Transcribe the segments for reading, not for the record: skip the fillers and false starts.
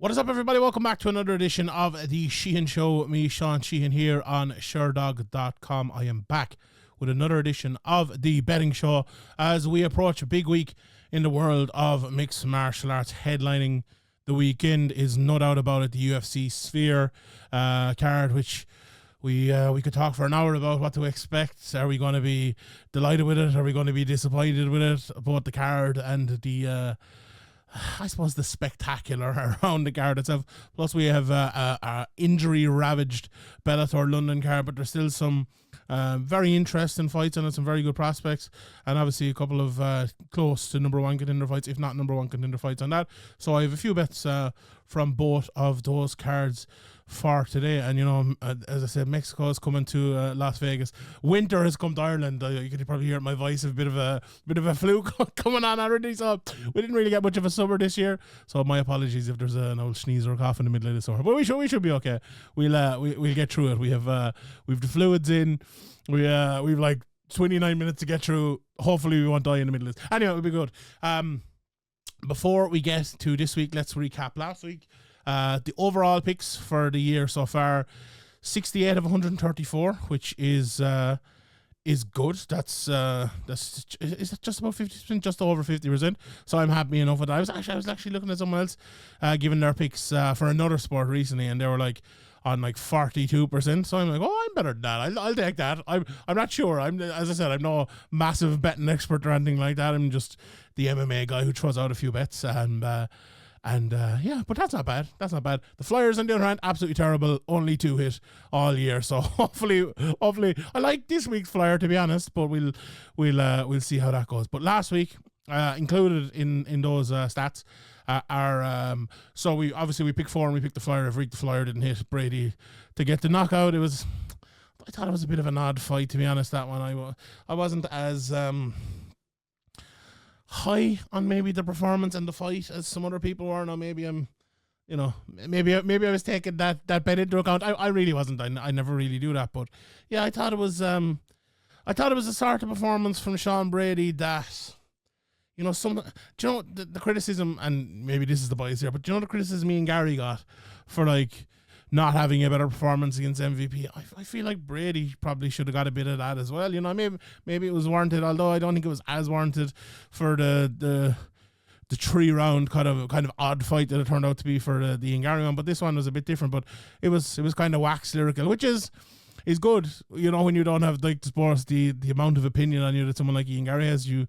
What is up, everybody? Welcome back to another edition of the Sheehan Show. Me, Sean Sheehan, here on Sherdog.com. I am back with another edition of the betting show as we approach a big week in the world of mixed martial arts. Headlining the weekend is no doubt about it the UFC Flier card, which we could talk for an hour about what to expect. Are we going to be delighted with it? Are we going to be disappointed with it? Both the card and the I suppose the spectacular around the card itself. Plus we have a injury-ravaged Bellator London card, but there's still some very interesting fights on it, some very good prospects, and obviously a couple of close to number one contender fights, if not number one contender fights on that. So I have a few bets from both of those cards for today. And, you know, as I said, Mexico is coming to Las Vegas. Winter has come to Ireland. You could probably hear my voice, a bit of a flu coming on already. So we didn't really get much of a summer this year. So my apologies if there's an old sneeze or a cough in the middle of the summer. But we should be okay. We'll get through it. We've the fluids in. We've like 29 minutes to get through. Hopefully we won't die in the middle of this. Anyway, it'll be good. Before we get to this week, let's recap last week. The overall picks for the year so far, 68 of 134, which is good. That's is it just about 50%, just over 50%. So I'm happy enough with that. I was actually looking at someone else giving their picks for another sport recently, and they were like on like 42%. So I'm like, oh, I'm better than that. I'll take that. I'm not sure. As I said, I'm no massive betting expert or anything like that. I'm just the MMA guy who throws out a few bets and yeah, but that's not bad. That's not bad. The Flyers, on the other hand, absolutely terrible. Only 2 hit all year. So hopefully, I like this week's Flyer, to be honest. But we'll see how that goes. But last week, included in those stats are so we picked 4 and we picked the Flyer. If the Flyer didn't hit Brady to get the knockout, I thought it was a bit of an odd fight, to be honest. That one, I wasn't as high on maybe the performance and the fight as some other people were. Now maybe I'm, maybe I was taking that bet into account. I really wasn't. I never really do that. But yeah, I thought it was a sort of performance from Sean Brady that, the criticism, and maybe this is the bias here, but the criticism me and Gary got for like not having a better performance against MVP. I feel like Brady probably should have got a bit of that as well. Maybe it was warranted, although I don't think it was as warranted for the 3-round kind of odd fight that it turned out to be for the Ian Gary one. But this one was a bit different. But it was kind of wax lyrical, which is good. When you don't have, like, the amount of opinion on you that someone like Ian Gary has, you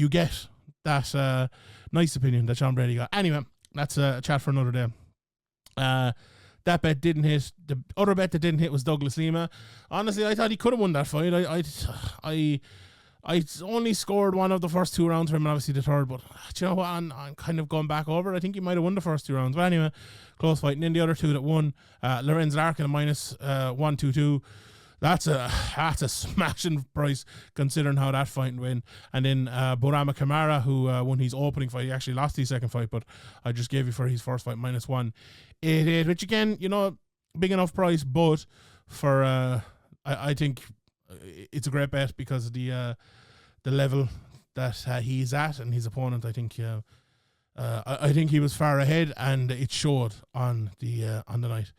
get that nice opinion that Sean Brady got. Anyway, that's a chat for another day. That bet didn't hit. The other bet that didn't hit was Douglas Lima. Honestly, I thought he could have won that fight. I only scored one of the first 2 rounds for him, and obviously the third. But do you know what? I'm kind of going back over it. I think he might have won the first 2 rounds. But anyway, close fight. And then the other 2 that won, Lorenz Larkin minus 122. That's a smashing price considering how that fight went. And then Borama Kamara, who won his opening fight. He actually lost his second fight, but I just gave you for his first fight minus 188, which again, big enough price, but for I think it's a great bet because of the level that he's at and his opponent. I think he was far ahead, and it showed on the night.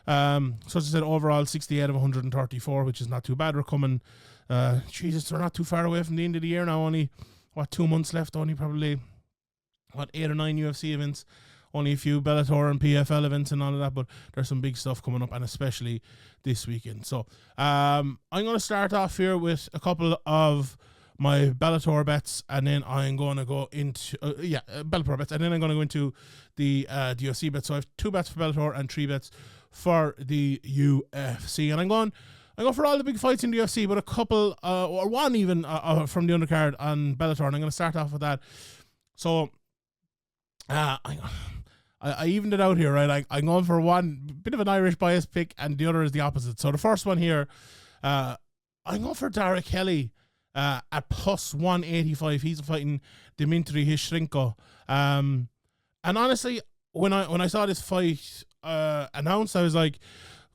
So as I said, overall 68 of 134, which is not too bad. We're coming, we're not too far away from the end of the year now. Only 2 months left. Only probably 8 or 9 UFC events. Only a few Bellator and PFL events and all of that, but there's some big stuff coming up, and especially this weekend. So I'm going to start off here with a couple of my Bellator bets, and then I'm going to go into Bellator bets, and then I'm going to go into the UFC bets. So I have 2 bets for Bellator and 3 bets for the UFC, and I'm going for all the big fights in the UFC, but a couple or one even from the undercard on Bellator, and I'm going to start off with that. So I evened it out here, right? I'm going for one bit of an Irish bias pick, and the other is the opposite. So the first one here, I'm going for Darragh Kelly at plus 185. He's fighting Dmitry Shevchenko. And honestly, when I saw this fight announced, I was like,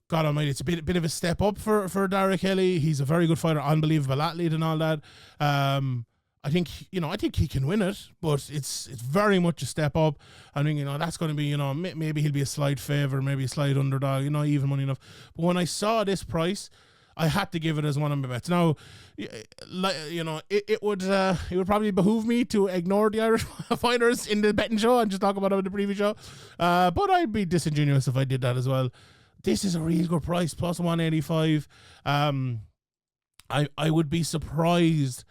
God almighty, it's a bit of a step up for Darragh Kelly. He's a very good fighter, unbelievable athlete and all that. I think he can win it, but it's very much a step up. I think that's going to be maybe he'll be a slight favour, maybe a slight underdog, even money enough. But when I saw this price, I had to give it as one of my bets. Now, it would probably behoove me to ignore the Irish fighters in the betting show and just talk about them in the preview show. But I'd be disingenuous if I did that as well. This is a really good price, plus 185. I would be surprised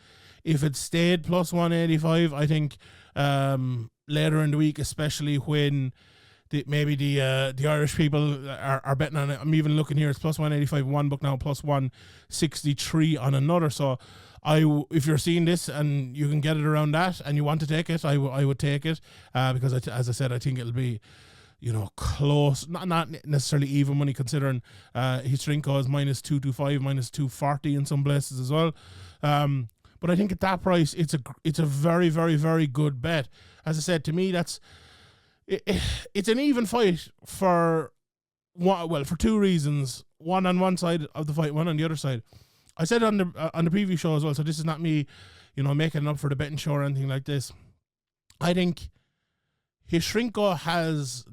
if it stayed plus 185. I think later in the week, especially when the Irish people are betting on it. I'm even looking here. It's plus 185 one book now, plus 163 on another. So if you're seeing this and you can get it around that and you want to take it, I would take it because as I said, I think it'll be close, not necessarily even money, considering Shevchenko is minus 225, minus 240 in some places as well. But I think at that price, it's a very, very, very good bet. As I said, to me, it's an even fight for two reasons. One on one side of the fight, one on the other side. I said on the preview show as well, so this is not me, making it up for the betting show or anything like this. I think Shevchenko has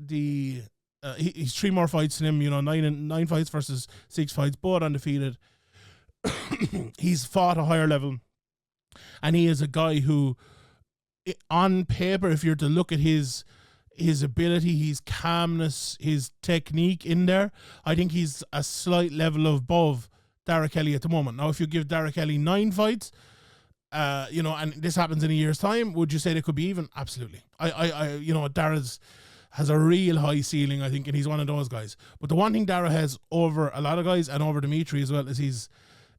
he's 3 more fights than him, 9 fights versus 6 fights, both undefeated. He's fought a higher level, and he is a guy who, on paper, if you're to look at his ability, his calmness, his technique in there, I think he's a slight level above Darragh Kelly at the moment. Now, if you give Darragh Kelly 9 fights, and this happens in a year's time, would you say they could be even? Absolutely. Darragh has a real high ceiling, I think, and he's one of those guys. But the one thing Darragh has over a lot of guys and over Dimitri as well is his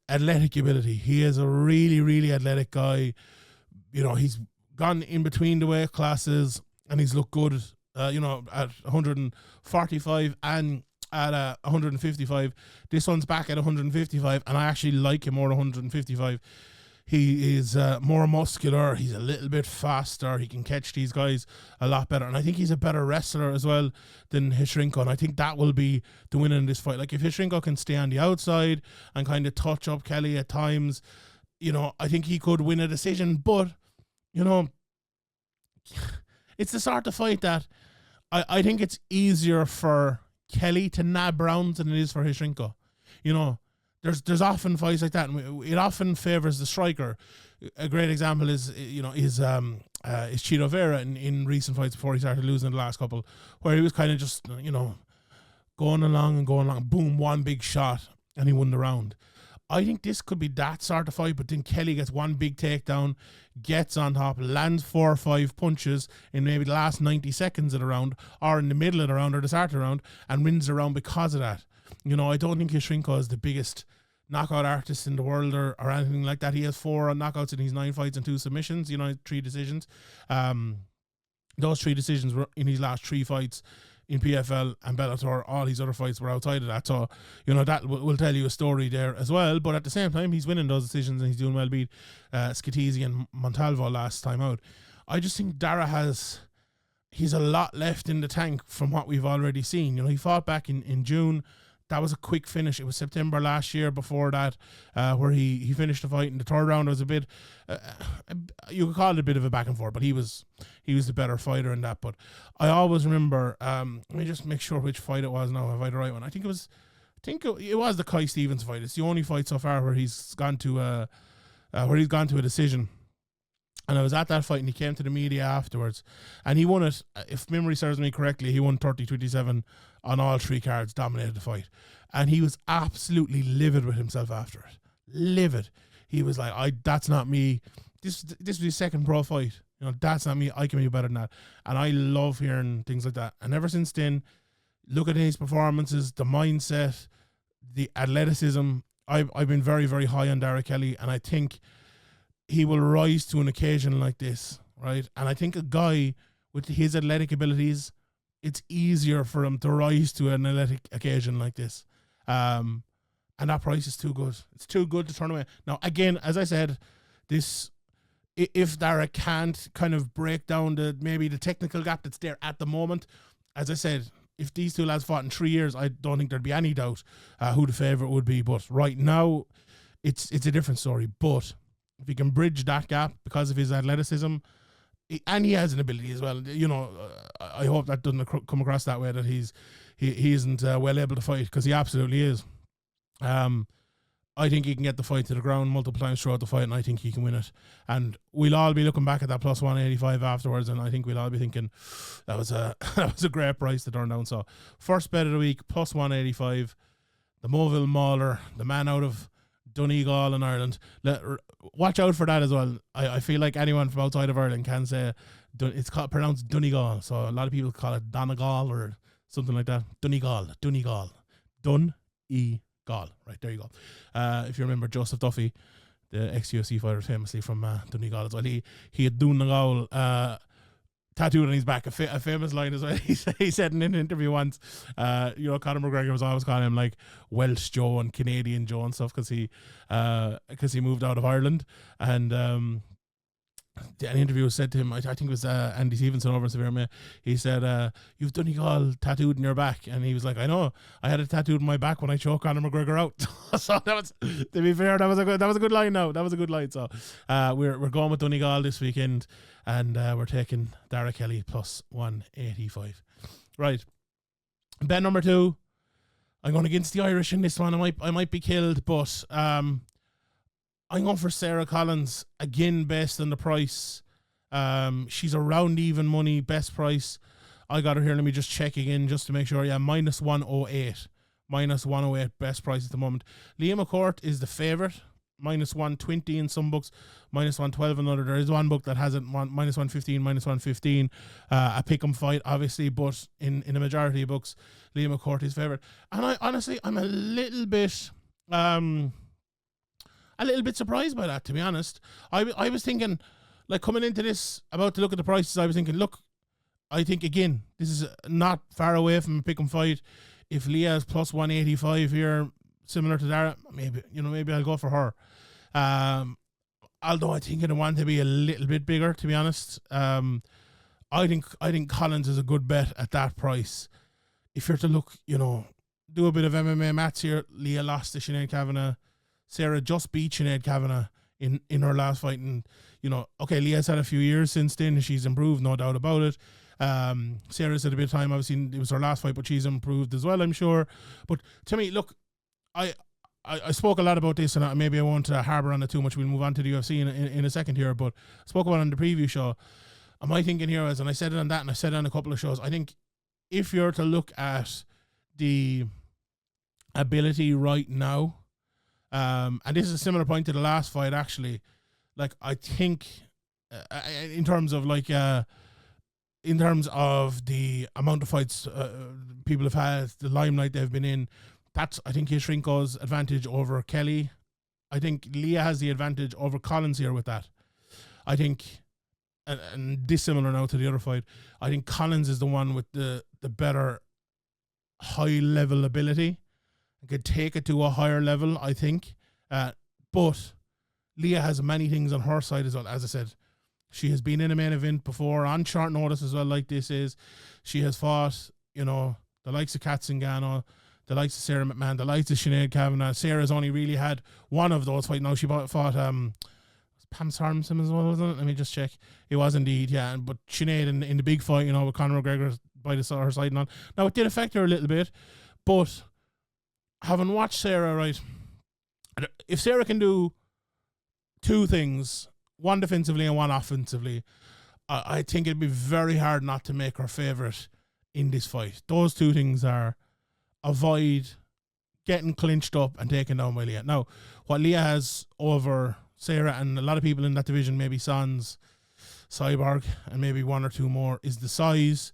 athletic ability. He is a really, really athletic guy. He's gone in between the weight classes and he's looked good, at 145 and at 155. This one's back at 155, and I actually like him more at 155. He is more muscular. He's a little bit faster. He can catch these guys a lot better. And I think he's a better wrestler as well than Shevchenko. And I think that will be the winner in this fight. Like, if Shevchenko can stay on the outside and kind of touch up Kelly at times, I think he could win a decision. But, it's the sort of fight that I think it's easier for Kelly to nab rounds than it is for Shevchenko. There's often fights like that, and it often favors the striker. A great example is Chito Vera in recent fights before he started losing the last couple, where he was kind of just going along, boom, one big shot, and he won the round. I think this could be that sort of fight, but then Kelly gets one big takedown, gets on top, lands 4 or 5 punches in maybe the last 90 seconds of the round, or in the middle of the round, or the start of the round, and wins the round because of that. I don't think Shevchenko is the biggest knockout artist in the world or anything like that. He has 4 knockouts in his 9 fights and 2 submissions, 3 decisions. Those 3 decisions were in his last 3 fights in PFL and Bellator. All his other fights were outside of that. So, that will tell you a story there as well. But at the same time, he's winning those decisions and he's doing well, beat Scatizzi and Montalvo last time out. I just think Darragh he's a lot left in the tank from what we've already seen. He fought back in June. That was a quick finish. It was September last year before that, where he finished the fight in the 3rd round. It was a bit, you could call it a bit of a back and forth, but he was the better fighter in that. But I always remember, let me just make sure which fight it was now. Have I the right one? I think it was the Kai Stevens fight. It's the only fight so far where he's gone to a decision. And I was at that fight, and he came to the media afterwards, and he won it. If memory serves me correctly, he won 30-27 on all 3 cards, dominated the fight. And he was absolutely livid with himself after it. Livid. He was like, that's not me. This was his 2nd pro fight. That's not me. I can be better than that. And I love hearing things like that. And ever since then, look at his performances, the mindset, the athleticism. I've been very, very high on Darragh Kelly, and I think he will rise to an occasion like this, right? And I think a guy with his athletic abilities, it's easier for him to rise to an athletic occasion like this. And that price is too good. It's too good to turn away. Now, again, as I said, if Darragh can't kind of break down maybe the technical gap that's there at the moment, as I said, if these 2 lads fought in 3 years, I don't think there'd be any doubt who the favourite would be. But right now, it's a different story. But if he can bridge that gap because of his athleticism, and he has an ability as well. I hope that doesn't come across that way, that he isn't well able to fight, because he absolutely is. I think he can get the fight to the ground multiple times throughout the fight, and I think he can win it. And we'll all be looking back at that plus 185 afterwards, and I think we'll all be thinking that was a great price to turn down. So first bet of the week, plus 185, the Moville Mauler, the man out of Donegal in Ireland. Watch out for that as well. I feel like anyone from outside of Ireland can say it's pronounced Donegal, so a lot of people call it Donegal or something like that. Donegal. Right, there you go. If you remember Joseph Duffy, the ex-UFC fighter, famously from Donegal as well, he had Donegal tattooed on his back, a famous line as well. He said in an interview once, Conor McGregor was always calling him like Welsh Joe and Canadian Joe and stuff, because he moved out of Ireland. And an interviewer said to him, I think it was Andy Stevenson over in Severe May, he said, you've Donegal tattooed in your back. And he was like, I know, I had it tattooed in my back when I choked Conor McGregor out. So that was, to be fair, that was a good line now. That was a good line. So we're going with Donegal this weekend, and we're taking Darragh Kelly plus 185. Right. Bet number 2. I'm going against the Irish in this one. I might be killed, but I'm going for Sara Collins, again, based on the price. She's around even money, best price. I got her here. Let me just check again just to make sure. Yeah, minus 108. Minus 108, best price at the moment. Leah McCourt is the favourite. Minus 120 in some books. Minus 112 in other. There is one book that has it minus 115, minus 115. A pick'em fight, obviously, but in the majority of books, Leah McCourt is favourite. And I'm a little bit surprised by that, to be honest. I was thinking, like, coming into this, about to look at the prices, I was thinking, look, I think, again, this is not far away from a pick'em fight. If Leah is plus 185 here, similar to Darragh, maybe I'll go for her. Although I think I want to be a little bit bigger, to be honest. I think Collins is a good bet at that price. If you're to look, do a bit of MMA maths here, Leah lost to Sinead Kavanagh. Sara just beat Sinead Kavanagh in her last fight, and okay, Leah's had a few years since then, and she's improved, no doubt about it. Sarah's had a bit of time, obviously it was her last fight, but she's improved as well, I'm sure. But to me, look, I spoke a lot about this, and maybe I won't harbour on it too much. We'll move on to the UFC in a second here, but I spoke about it on the preview show. My thinking here is, and I said it on that, and I said it on a couple of shows, I think if you're to look at the ability right now, and this is a similar point to the last fight, actually, like, I think in terms of the amount of fights people have had, the limelight they've been in, that's, I think, Shevchenko's advantage over Kelly. I think Leah has the advantage over Collins here with that. I think, and dissimilar now to the other fight, I think Collins is the one with the better high level ability. Could take it to a higher level, I think. But Leah has many things on her side as well. As I said, she has been in a main event before on short notice as well, like this is. She has fought, the likes of Kat Zingano, the likes of Sarah McMahon, the likes of Sinead Kavanagh. Sarah's only really had one of those fights. Now she fought Pam Sarmson as well, wasn't it? Let me just check. It was indeed, yeah. But Sinead in the big fight, with Conor McGregor by her side and on. Now, it did affect her a little bit, but having watched Sara, right, if Sara can do two things, one defensively and one offensively, I think it'd be very hard not to make her favourite in this fight. Those two things are avoid getting clinched up and taken down by Leah. Now, what Leah has over Sara and a lot of people in that division, maybe Sans, Cyborg, and maybe one or two more, is the size.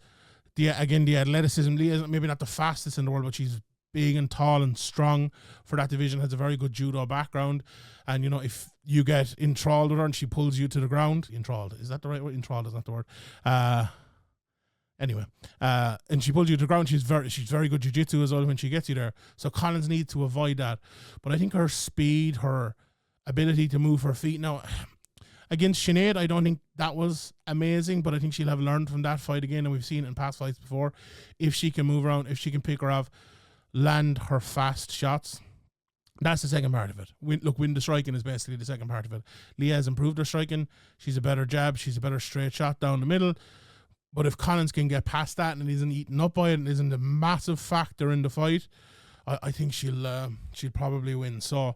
The athleticism. Leah is maybe not the fastest in the world, but she's big and tall and strong for that division, has a very good judo background. And, if you get enthralled with her and she pulls you to the ground, enthralled, is that the right word? Enthralled is not the word. Anyway, and she pulls you to the ground, she's very good jiu-jitsu as well when she gets you there. So Collins needs to avoid that. But I think her speed, her ability to move her feet. Now, against Sinead, I don't think that was amazing, but I think she'll have learned from that fight again, and we've seen it in past fights before. If she can move around, if she can pick her off, land her fast shots, That's the second part of it. Win the striking is basically the second part of it. Leah has improved her striking. She's a better jab. She's a better straight shot down the middle. But if Collins can get past that and isn't eaten up by it and isn't a massive factor in the fight, I think she'll probably win. So,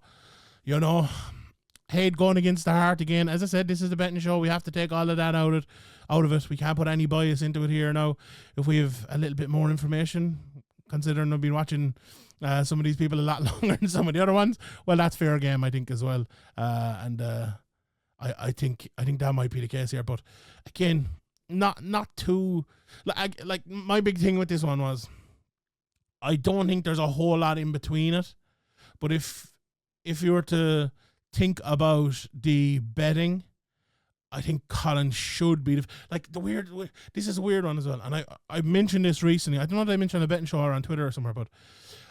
head going against the heart again. As I said, this is the betting show. We have to take all of that out of it. We can't put any bias into it here now. If we have a little bit more information, considering I've been watching some of these people a lot longer than some of the other ones, well, that's fair game, I think, as well. I think that might be the case here. But again, not too like my big thing with this one was I don't think there's a whole lot in between it. But if you were to think about the betting, I think Collins should be this is a weird one as well. And I mentioned this recently. I don't know if I mentioned on a betting show or on Twitter or somewhere, but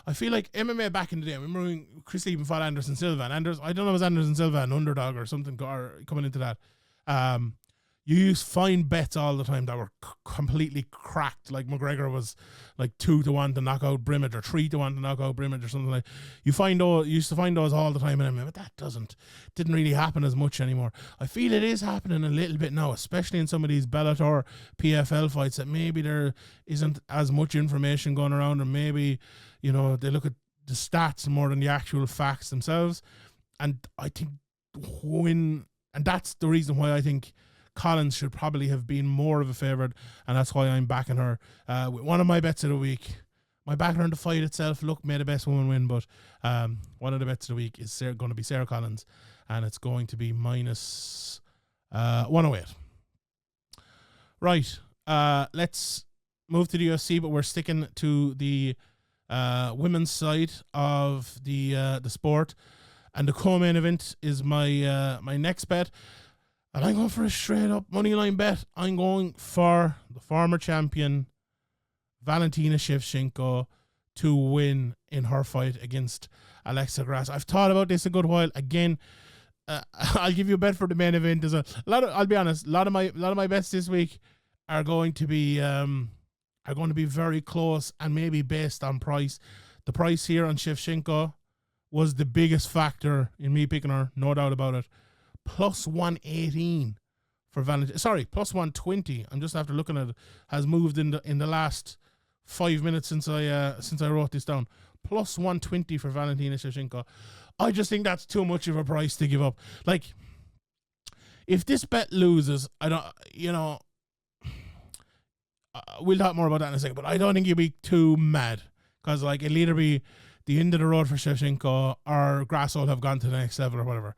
I feel like MMA back in the day, I remember when Chris even fought Anderson Silva, and I don't know if it was Anderson Silva, an underdog or something, or coming into that. You used to find bets all the time that were completely cracked. Like McGregor was like 2-1 to knock out Brimage, or 3-1 to knock out Brimage, or something like. You used to find those all the time in MMA, but that didn't really happen as much anymore. I feel it is happening a little bit now, especially in some of these Bellator PFL fights, that maybe there isn't as much information going around, or maybe they look at the stats more than the actual facts themselves. And I think and that's the reason why I think Collins should probably have been more of a favourite, and that's why I'm backing her with one of my bets of the week. My backing her in the fight itself, look, may the best woman win, but one of the bets of the week is going to be Sara Collins, and it's going to be minus 108. Right, let's move to the UFC, but we're sticking to the women's side of the sport, and the co-main event is my next bet. And I'm going for a straight-up moneyline bet. I'm going for the former champion, Valentina Shevchenko, to win in her fight against Alexa Grasso. I've thought about this a good while. Again, I'll give you a bet for the main event. I'll be honest. A lot of my bets this week are going to be very close and maybe based on price. The price here on Shevchenko was the biggest factor in me picking her, no doubt about it. Plus 118 for Valentina. Sorry, plus 120. I'm just after looking at it. Has moved in the last 5 minutes since I wrote this down. Plus 120 for Valentina Shevchenko. I just think that's too much of a price to give up. Like, if this bet loses, I don't. We'll talk more about that in a second. But I don't think you'll be too mad, because it'll either be the end of the road for Shevchenko or Grasso will have gone to the next level or whatever.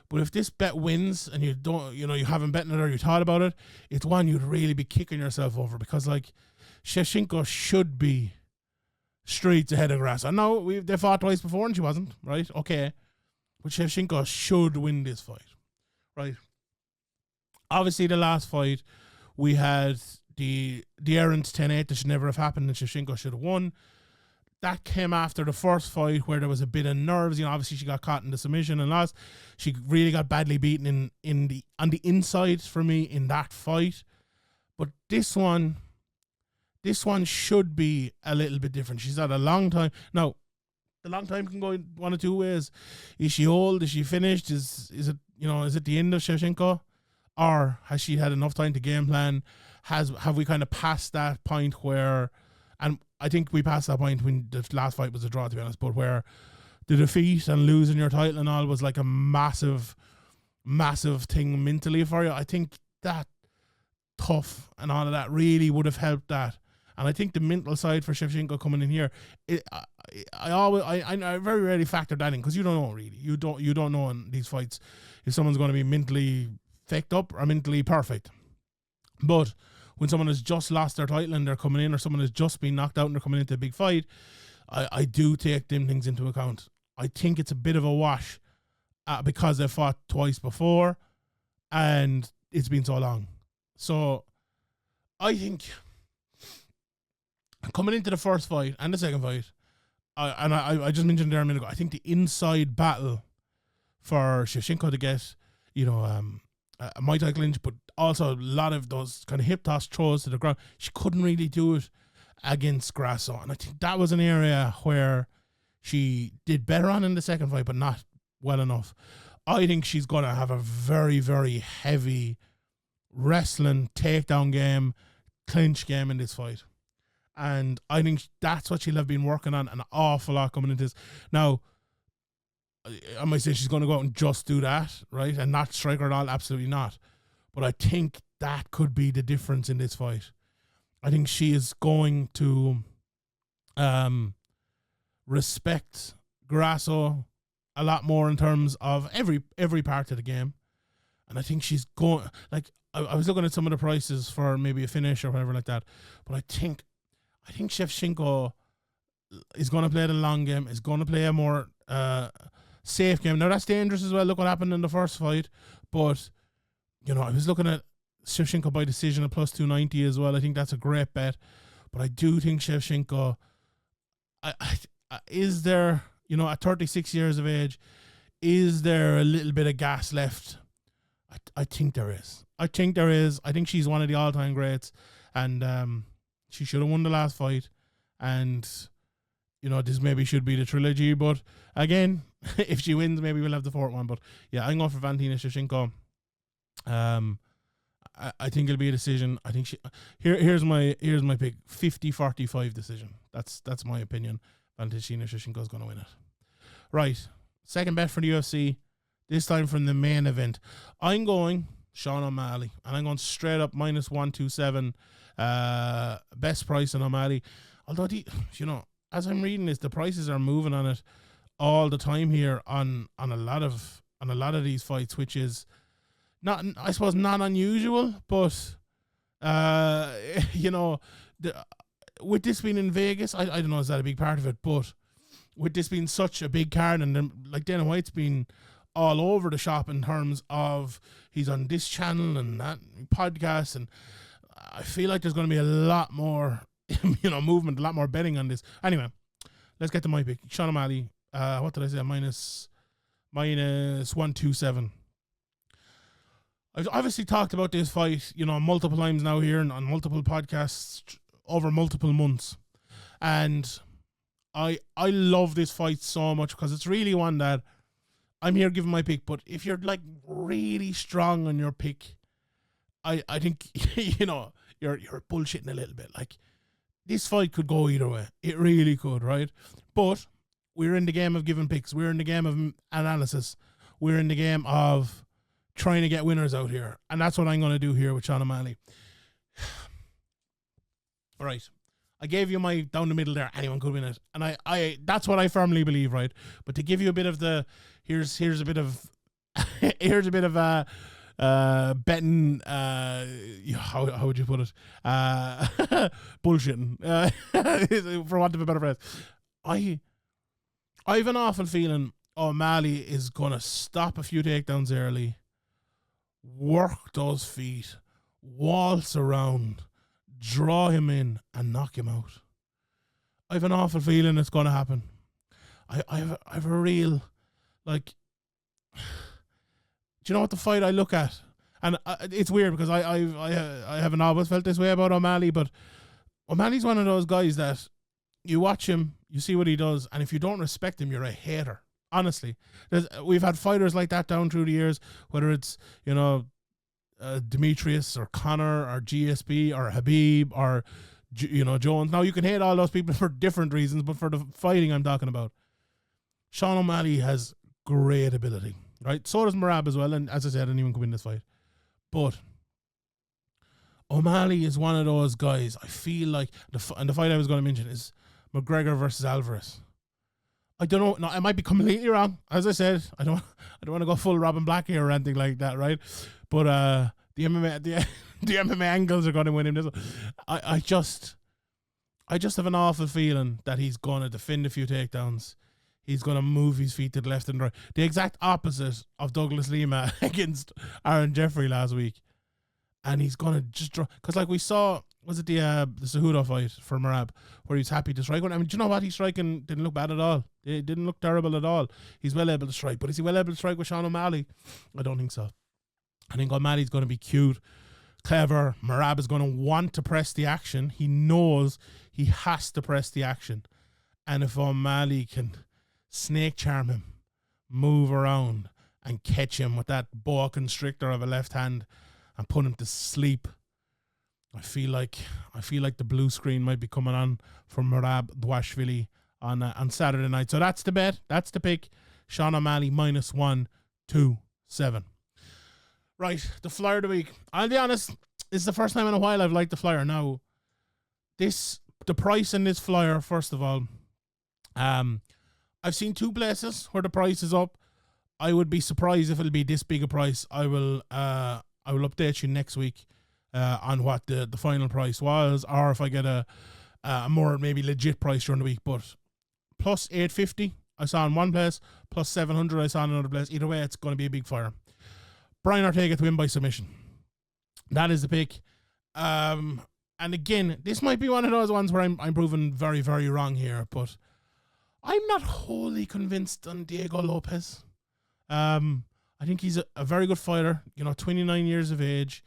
But if this bet wins and you don't, you haven't betting it or you thought about it, it's one you'd really be kicking yourself over, because Shevchenko should be streets ahead of Grasso. No, they fought twice before and she wasn't, right? Okay. But Shevchenko should win this fight, right? Obviously, the last fight, we had the errant 10-8 that should never have happened and Shevchenko should have won. That came after the first fight where there was a bit of nerves. Obviously she got caught in the submission and lost. She really got badly beaten on the inside for me in that fight. But this one should be a little bit different. She's had a long time. Now, the long time can go in one of two ways. Is she old? Is she finished? Is it the end of Shevchenko? Or has she had enough time to game plan? Have we kind of passed that point where, and I think we passed that point when the last fight was a draw, to be honest, but where the defeat and losing your title and all was like a massive, massive thing mentally for you. I think that tough and all of that really would have helped that. And I think the mental side for Shevchenko coming in here, I very rarely factor that in, because you don't know really. You don't know in these fights if someone's going to be mentally faked up or mentally perfect. But when someone has just lost their title and they're coming in, or someone has just been knocked out and they're coming into a big fight, I do take them things into account. I think it's a bit of a wash because they fought twice before and it's been so long. So I think coming into the first fight and the second fight, I just mentioned there a minute ago, I think the inside battle for Shevchenko to get, a Muay Thai clinch, but also a lot of those kind of hip toss throws to the ground, she couldn't really do it against Grasso. And I think that was an area where She did better on in the second fight, but not well enough. I think she's going to have a very, very heavy wrestling, takedown game, clinch game in this fight. And I think that's what she'll have been working on an awful lot coming into this. Now, I might say she's going to go out and just do that, right? And not strike her at all. Absolutely not. But I think that could be the difference in this fight. I think she is going to respect Grasso a lot more in terms of every part of the game. And I think she's going, like, I was looking at some of the prices for maybe a finish or whatever like that. But I think Shevchenko is going to play the long game, is going to play a more safe game. Now, that's dangerous as well. Look what happened in the first fight. But, you know, I was looking at Shevchenko by decision at plus 290 as well. I think that's a great bet. But I do think Shevchenko, is there, you know, at 36 years of age, is there a little bit of gas left? I think there is. I think she's one of the all-time greats. And she should have won the last fight. And, you know, this maybe should be the trilogy. But, again, if she wins, maybe we'll have the fourth one. But, yeah, I'm going for Valentina Shevchenko. I think it'll be a decision. I think here's my pick. 50-45 decision. That's my opinion. Valentina Shevchenko is going to win it. Right. Second bet for the UFC. This time from the main event. I'm going Sean O'Malley. And I'm going straight up minus 127. Best price on O'Malley. Although, you know, as I'm reading this, the prices are moving on it all the time here on a lot of these fights, which is not, I suppose, not unusual, but you know, with this being in Vegas, I don't know, is that a big part of it? But with this being such a big card, and then, like, Dana White's been all over the shop in terms of he's on this channel and that podcast, and I feel like there's going to be a lot more, you know, movement, a lot more betting on this. Anyway, let's get to my pick. Sean O'Malley. What did I say? Minus 127. I've obviously talked about this fight, you know, multiple times now here and on multiple podcasts over multiple months. And I love this fight so much because it's really one that I'm here giving my pick. But if you're, like, really strong on your pick, I think, you know, you're bullshitting a little bit. Like, this fight could go either way. It really could, right? But we're in the game of giving picks. We're in the game of analysis. We're in the game of trying to get winners out here. And that's what I'm going to do here with Sean O'Malley. All right. I gave you my down the middle there. Anyone could win it. And I that's what I firmly believe, right? But to give you a bit of the, here's a bit of betting, how would you put it? Bullshitting, for want of a better phrase. I have an awful feeling O'Malley is going to stop a few takedowns early, work those feet, waltz around, draw him in, and knock him out. I have an awful feeling it's going to happen. I have a real, like, do you know what the fight I look at? And it's weird because I haven't always felt this way about O'Malley, but O'Malley's one of those guys that you watch him, you see what he does, and if you don't respect him, you're a hater. Honestly, we've had fighters like that down through the years, whether it's, you know, Demetrius or Connor or GSP or Habib or, you know, Jones. Now, you can hate all those people for different reasons, but for the fighting I'm talking about, Sean O'Malley has great ability, right? So does Merab as well, and as I said, anyone could win this fight. But O'Malley is one of those guys, I feel like, and the fight I was going to mention is McGregor versus Alvarez. I don't know. No, I might be completely wrong. As I said, I don't want to go full Robin Black here or anything like that, right? But the MMA angles are going to win him this one. I just have an awful feeling that he's going to defend a few takedowns. He's going to move his feet to the left and right. The exact opposite of Douglas Lima against Aaron Jeffrey last week. And he's going to just draw. Because, like, we saw, was it the Cejudo fight for Merab, where he's happy to strike one? I mean, do you know what? He's striking didn't look bad at all. It didn't look terrible at all. He's well able to strike. But is he well able to strike with Sean O'Malley? I don't think so. I think O'Malley's going to be cute, clever. Merab is going to want to press the action. He knows he has to press the action. And if O'Malley can snake charm him, move around, and catch him with that boa constrictor of a left hand and put him to sleep. I feel like the blue screen might be coming on for Merab Dvalishvili on Saturday night. So that's the bet. That's the pick. Sean O'Malley -127. Right, the flyer of the week. I'll be honest, this is the first time in a while I've liked the flyer. Now, the price in this flyer, first of all, I've seen two places where the price is up. I would be surprised if it'll be this big a price. I will update you next week on what the final price was, or if I get a more maybe legit price during the week. But plus 850 I saw in one place, plus 700 I saw in another place. Either way, it's going to be a big fire. Brian Ortega to win by submission. That is the pick. And again, this might be one of those ones where I'm proven very, very wrong here, but I'm not wholly convinced on Diego Lopez. I think he's a very good fighter, 29 years of age,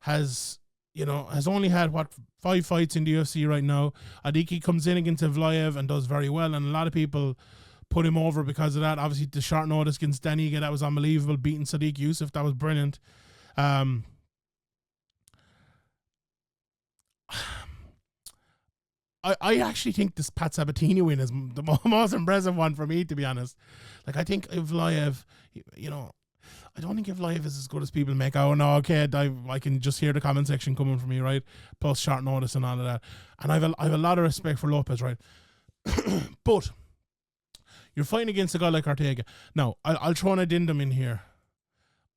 has only had 5 fights in the UFC right now. I think he comes in against Evloev and does very well, and a lot of people put him over because of that. Obviously, the short notice against Daniga, that was unbelievable. Beating Sadiq Youssef, that was brilliant. I actually think this Pat Sabatini win is the most impressive one for me, to be honest. Like, I think Evloev, I don't think Evloev is as good as people make. Oh, no, okay, I can just hear the comment section coming from me, right? Plus short notice and all of that. And I have a lot of respect for Lopez, right? But you're fighting against a guy like Ortega. Now, I'll throw an addendum in here.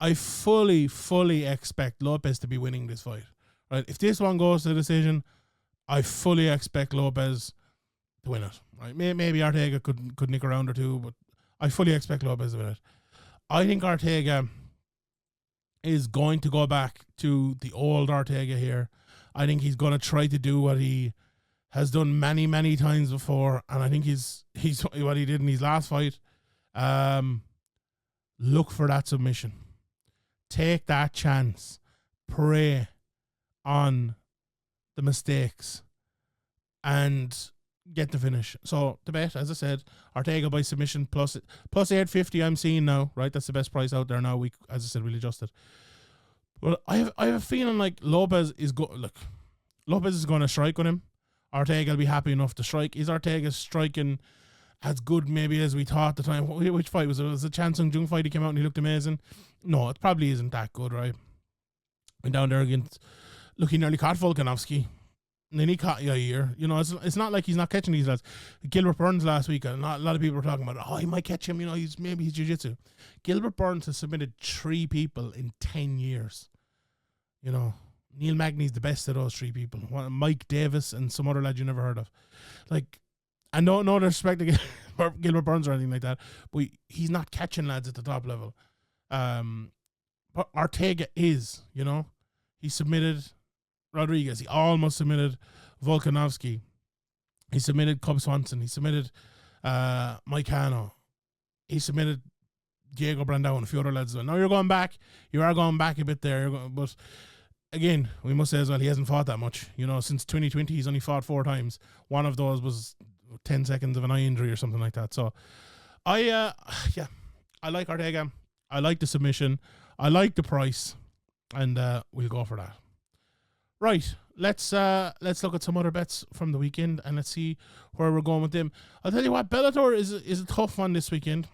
I fully expect Lopez to be winning this fight, right? If this one goes to the decision, I fully expect Lopez to win it, right? Maybe Ortega could nick a round or two, but I fully expect Lopez to win it. I think Ortega is going to go back to the old Ortega here. I think he's going to try to do what he has done many, many times before, and I think he's what he did in his last fight. Look for that submission. Take that chance. Prey on the mistakes and get the finish. So the bet, as I said, Ortega by submission plus 850 I'm seeing now, right? That's the best price out there now. As I said, we'll adjust it. But I have a feeling like Lopez is going to strike on him. Ortega will be happy enough to strike. Is Ortega striking as good maybe as we thought at the time? Which fight was it? Was the Chan Sung Jung fight? He came out and he looked amazing. No, it probably isn't that good, right? Went down there against, look, he nearly caught Volkanovski. And then he caught Yair. It's not like he's not catching these lads. Gilbert Burns last week, a lot of people were talking about, he might catch him, he's jiu-jitsu. Gilbert Burns has submitted 3 people in 10 years. Neil Magny's the best of those 3 people. Mike Davis and some other lad you never heard of. Like, and no disrespect to Gilbert Burns or anything like that, but he's not catching lads at the top level. But Ortega is, he submitted Rodriguez. He almost submitted Volkanovski. He submitted Cub Swanson. He submitted Mike Hanno. He submitted Diego Brandao and a few other lads. Now you're going back. You are going back a bit there. But again, we must say as well, he hasn't fought that much. Since 2020, he's only fought 4 times. One of those was 10 seconds of an eye injury or something like that. So I like Ortega. I like the submission. I like the price. And we'll go for that. Right, let's look at some other bets from the weekend and let's see where we're going with them. I'll tell you what, Bellator is a tough one this weekend.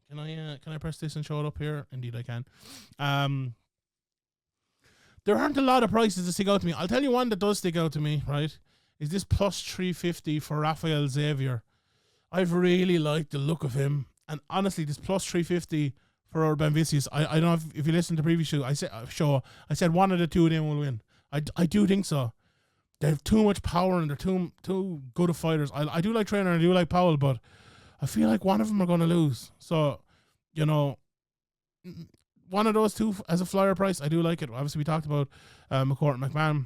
Can I press this and show it up here? Indeed, I can. There aren't a lot of prices that stick out to me. I'll tell you one that does stick out to me. Right, is this plus 350 for Rafael Xavier? I've really liked the look of him, and honestly, this plus 350 for Urban Vicious. I don't know if you listen to the previous show. I said one of the two of them will win. I do think so. They have too much power and they're too good of fighters. I do like Trainer and I do like Powell, but I feel like one of them are going to lose. So, one of those two as a flyer price, I do like it. Obviously, we talked about McCourt and McMahon.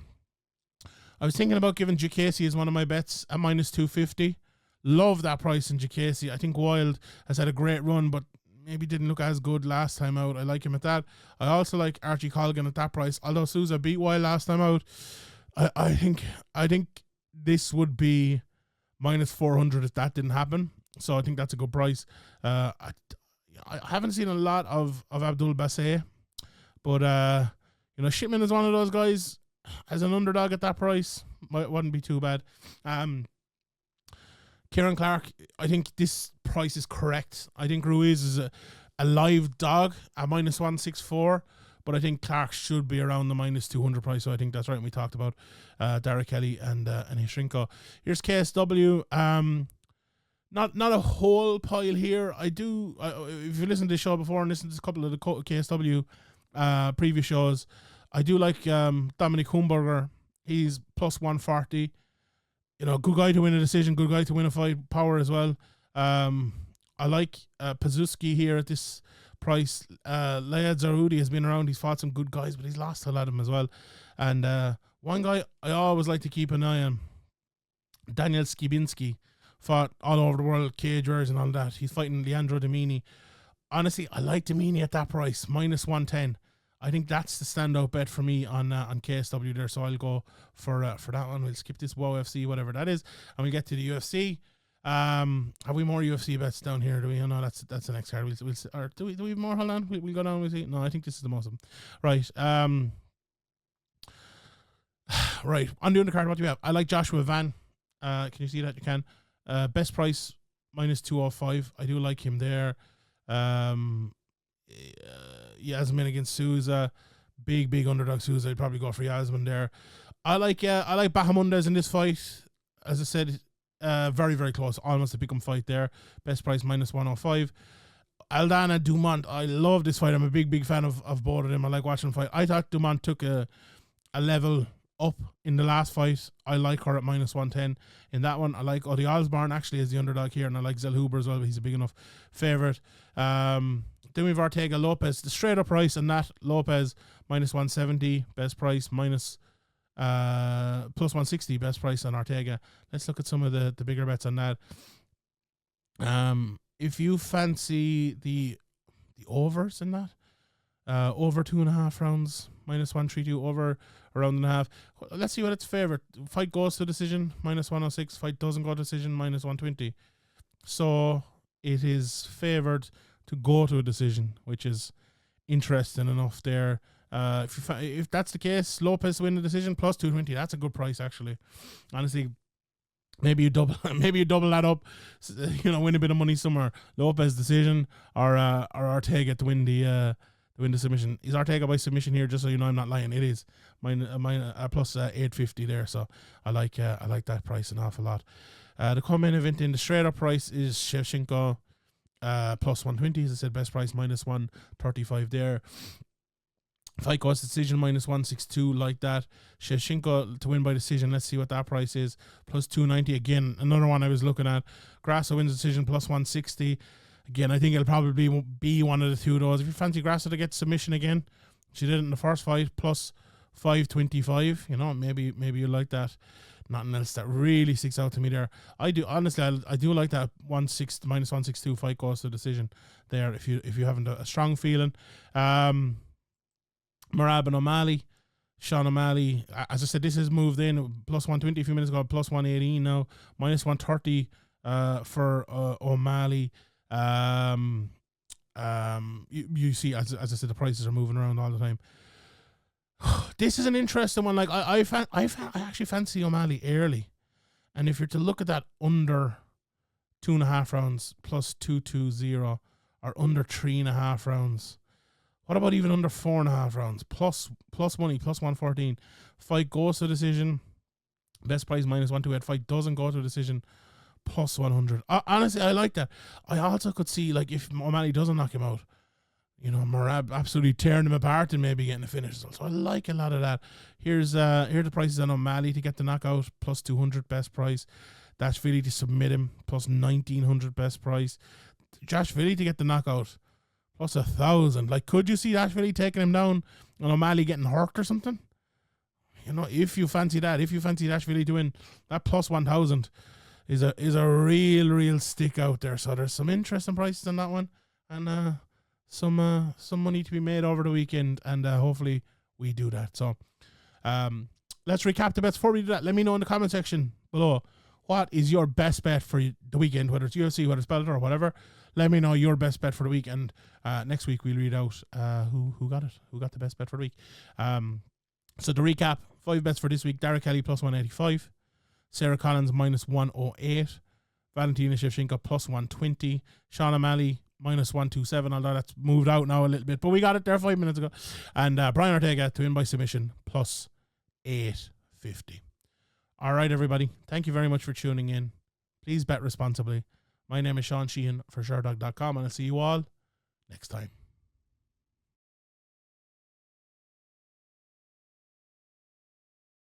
I was thinking about giving Jacasey as one of my bets at minus 250. Love that price in Jacasey. I think Wild has had a great run, but maybe didn't look as good last time out. I like him at that. I also like Archie Colgan at that price. Although Sousa beat Wild last time out, I think this would be minus 400 if that didn't happen. So I think that's a good price. I haven't seen a lot of Abdul Bassett, but Shipman is one of those guys as an underdog at that price. Wouldn't be too bad. Kieran Clark, I think this price is correct. I think Ruiz is a live dog at minus 164, but I think Clark should be around the minus 200 price. So I think that's right. We talked about Darragh Kelly and Shevchenko. Here's KSW. Not a whole pile here. If you listened to the show before and listened to a couple of the KSW previous shows, I do like Dominic Humberger. He's plus 140. Good guy to win a decision, good guy to win a fight, power as well. I like Pazuski here at this price. Layad Zarudi has been around. He's fought some good guys, but he's lost a lot of them as well. And one guy I always like to keep an eye on, Daniel Skibinski, fought all over the world, cage wars and all that. He's fighting Leandro Domini. Honestly, I like Domini at that price, minus 110. I think that's the standout bet for me on KSW there, so I'll go for that one. We'll skip this WoW FC, whatever that is, and we get to the UFC. Have we more UFC bets down here? Do we? Oh, no, that's the next card. Or do we have more? Hold on, we'll go down. We'll see. No, I think this is the most of them. Right. Right. On the undercard, what do we have? I like Joshua Van. Can you see that? You can. Best price minus 205. I do like him there. Yasmin against Souza, big underdog Souza. I'd probably go for Yasmin there. I like Bahamundes in this fight. As I said, very, very close, almost a pick 'em fight there. Best price minus 105. Aldana Dumont, I love this fight. I'm a big fan of both of them. I like watching them fight. I thought Dumont took a level up in the last fight. I like her at minus 110 in that one. I like Odi Osborne actually as the underdog here, and I like Zellhuber as well, but he's a big enough favourite. Then we have Ortega Lopez, the straight up price on that. Lopez minus 170, best price minus plus 160, best price on Ortega. Let's look at some of the bigger bets on that. If you fancy the overs in that, over 2.5 rounds, minus 132, over a round and a half. Let's see what its favorite. Fight goes to decision, minus 106. Fight doesn't go to decision, minus 120. So it is favored to go to a decision, which is interesting enough there. If that's the case, Lopez win the decision plus 220. That's a good price actually. Honestly, maybe you double that up. Win a bit of money somewhere. Lopez decision or Ortega to win the submission. Is Ortega by submission here? Just so you know, I'm not lying. It is mine plus 850 there. So I like that price an awful lot. The co-main event in the straight up price is Shevchenko. Plus 120, as I said, best price minus 135 there. Fight goes decision minus 162, like that. Shevchenko to win by decision. Let's see what that price is. Plus 290 again. Another one I was looking at. Grasso wins decision plus 160. Again, I think it'll probably be one of the two of those. If you fancy Grasso to get submission again, she did it in the first fight plus 525. Maybe you like that. Nothing else that really sticks out to me there. I do honestly. I do like that minus 162 fight goes to decision there. If you haven't a strong feeling, Merab and O'Malley, Sean O'Malley. As I said, this has moved in plus 120 a few minutes ago, plus 118 now, minus 130 for O'Malley. You see, as I said, the prices are moving around all the time. This is an interesting one. Like I actually fancy O'Malley early, and if you're to look at that under 2.5 rounds plus 220 or under 3.5 rounds, what about even under 4.5 rounds plus money plus 114? Fight goes to decision, best price minus 128. Fight doesn't go to decision, plus 100. Honestly, I like that. I also could see like if O'Malley doesn't knock him out, Merab absolutely tearing him apart and maybe getting a finish. So I like a lot of that. Here the prices on O'Malley to get the knockout, plus 200 best price. Dashvili to submit him, plus 1900 best price. Dashvili to get the knockout, plus 1,000. Like, could you see Dashvili taking him down and O'Malley getting hurt or something? If you fancy that, if you fancy Dashvili to win, that plus 1,000 is a real stick out there. So there's some interesting prices on that one, and some money to be made over the weekend, and hopefully we do that. So let's recap the bets. Before we do that, let me know in the comment section below, what is your best bet for the weekend, whether it's UFC, whether it's Bellator or whatever. Let me know your best bet for the week, and next week we'll read out who got it, who got the best bet for the week. So to recap, 5 bets for this week: Darragh Kelly plus 185, Sara Collins minus 108, Valentina Shevchenko plus 120, Sean O'Malley minus 127, although that's moved out now a little bit, but we got it there 5 minutes ago. And Brian Ortega to win by submission plus 850. All right, everybody. Thank you very much for tuning in. Please bet responsibly. My name is Sean Sheehan for Sherdog.com, and I'll see you all next time.